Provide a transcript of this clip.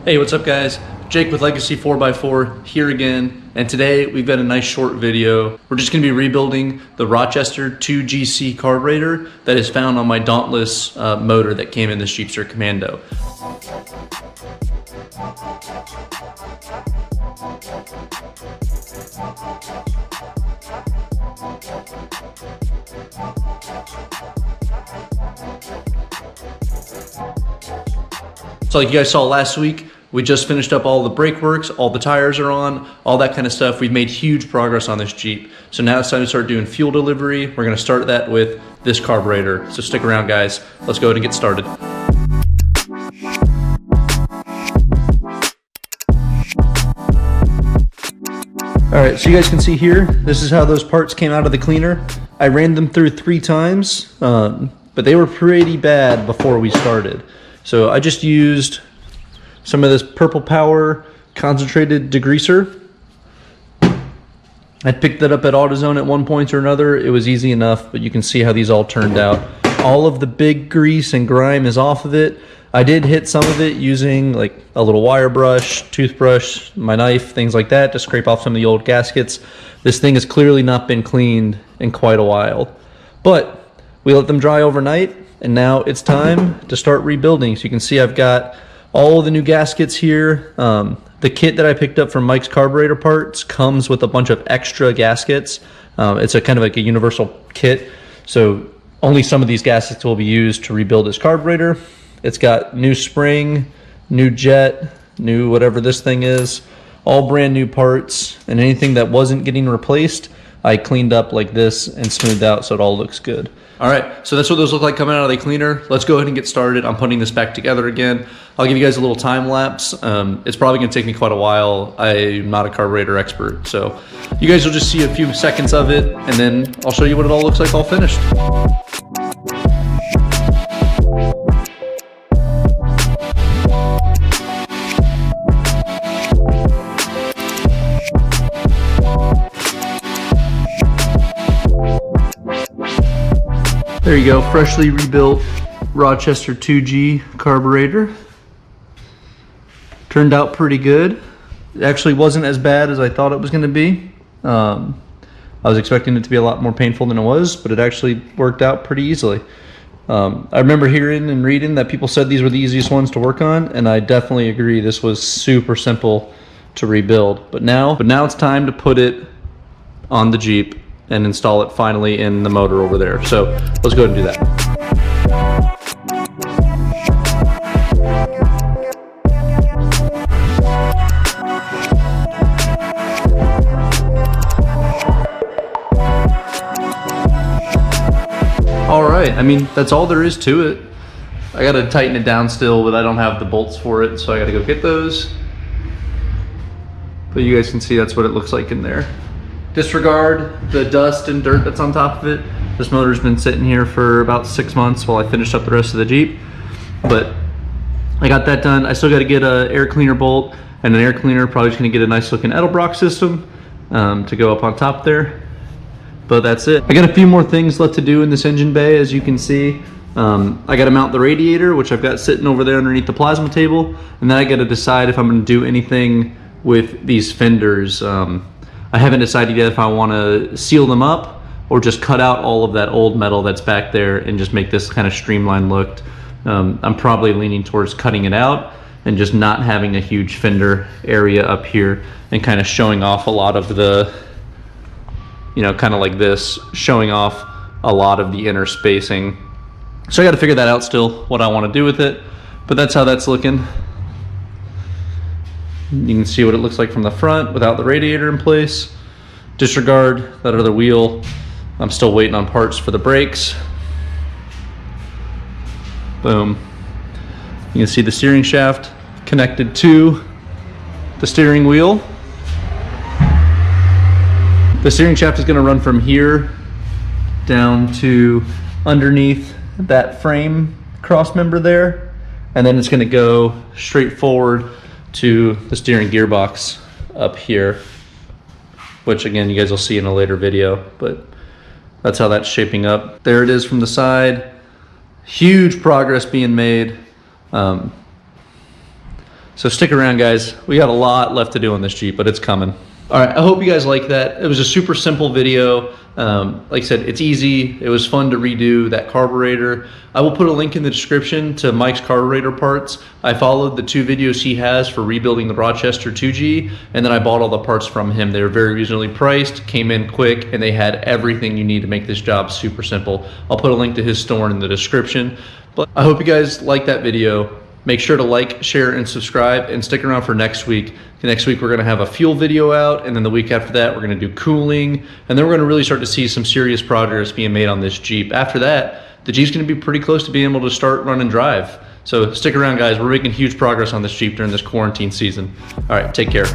Hey, what's up guys? Jake with Legacy 4x4 here again, and today we've got a nice short video. We're just going to be rebuilding the Rochester 2GC carburetor that is found on my Dauntless motor that came in this Jeepster Commando. So like you guys saw last week, we just finished up all the brake works, all the tires are on, all that kind of stuff. We've made huge progress on this Jeep. So now it's time to start doing fuel delivery. We're gonna start that with this carburetor. So stick around guys, let's go ahead and get started. All right, so you guys can see here, this is how those parts came out of the cleaner. I ran them through 3 times, but they were pretty bad before we started. So I just used some of this Purple Power concentrated degreaser. I picked that up at AutoZone at one point or another. It was easy enough, but you can see how these all turned out. All of the big grease and grime is off of it. I did hit some of it using like a little wire brush, toothbrush, my knife, things like that to scrape off some of the old gaskets. This thing has clearly not been cleaned in quite a while, but we let them dry overnight and now it's time to start rebuilding. So you can see I've got all of the new gaskets here. The kit that I picked up from Mike's Carburetor Parts comes with a bunch of extra gaskets. It's a kind of like a universal kit. So only some of these gaskets will be used to rebuild this carburetor. It's got new spring, new jet, new whatever this thing is, all brand new parts, and anything that wasn't getting replaced, I cleaned up like this and smoothed out so it all looks good. All right, so that's what those look like coming out of the cleaner. Let's go ahead and get started. I'm putting this back together again. I'll give you guys a little time lapse. It's probably gonna take me quite a while. I'm not a carburetor expert, so you guys will just see a few seconds of it, and then I'll show you what it all looks like all finished. There you go, freshly rebuilt Rochester 2G carburetor. Turned out pretty good. It actually wasn't as bad as I thought it was gonna be. I was expecting it to be a lot more painful than it was, but it actually worked out pretty easily. I remember hearing and reading that people said these were the easiest ones to work on, and I definitely agree. This was super simple to rebuild. But now it's time to put it on the Jeep and install it finally in the motor over there. So let's go ahead and do that. All right, I mean, that's all there is to it. I gotta tighten it down still, but I don't have the bolts for it, so I gotta go get those. But you guys can see that's what it looks like in there. Disregard the dust and dirt that's on top of it. This motor's been sitting here for about 6 months while I finish up the rest of the Jeep. But I got that done. I still got to get an air cleaner bolt and an air cleaner. Probably just gonna get a nice looking Edelbrock system to go up on top there. But that's it. I got a few more things left to do in this engine bay, as you can see. I got to mount the radiator, which I've got sitting over there underneath the plasma table. And then I got to decide if I'm gonna do anything with these fenders. I haven't decided yet if I want to seal them up or just cut out all of that old metal that's back there and just make this kind of streamlined look. I'm probably leaning towards cutting it out and just not having a huge fender area up here and kind of showing off a lot of the, you know, kind of like this, showing off a lot of the inner spacing. So I got to figure that out still, what I want to do with it, but that's how that's looking. You can see what it looks like from the front without the radiator in place. Disregard that other wheel. I'm still waiting on parts for the brakes. Boom. You can see the steering shaft connected to the steering wheel. The steering shaft is going to run from here down to underneath that frame cross member there, and then it's going to go straight forward to the steering gearbox up here, which again you guys will see in a later video, but that's how that's shaping up. There it is from the side. Huge progress being made. So stick around, guys. We got a lot left to do on this Jeep, but it's coming. All right, I hope you guys like that. It was a super simple video. Like I said, it's easy. It was fun to redo that carburetor. I will put a link in the description to Mike's carburetor parts. I followed the 2 videos he has for rebuilding the Rochester 2G, and then I bought all the parts from him. They were very reasonably priced, came in quick, and they had everything you need to make this job super simple. I'll put a link to his store in the description. But I hope you guys like that video. Make sure to like, share, and subscribe, and stick around for next week. Next week, we're gonna have a fuel video out, and then the week after that, we're gonna do cooling, and then we're gonna really start to see some serious progress being made on this Jeep. After that, the Jeep's gonna be pretty close to being able to start, run, and drive. So stick around, guys. We're making huge progress on this Jeep during this quarantine season. All right, take care.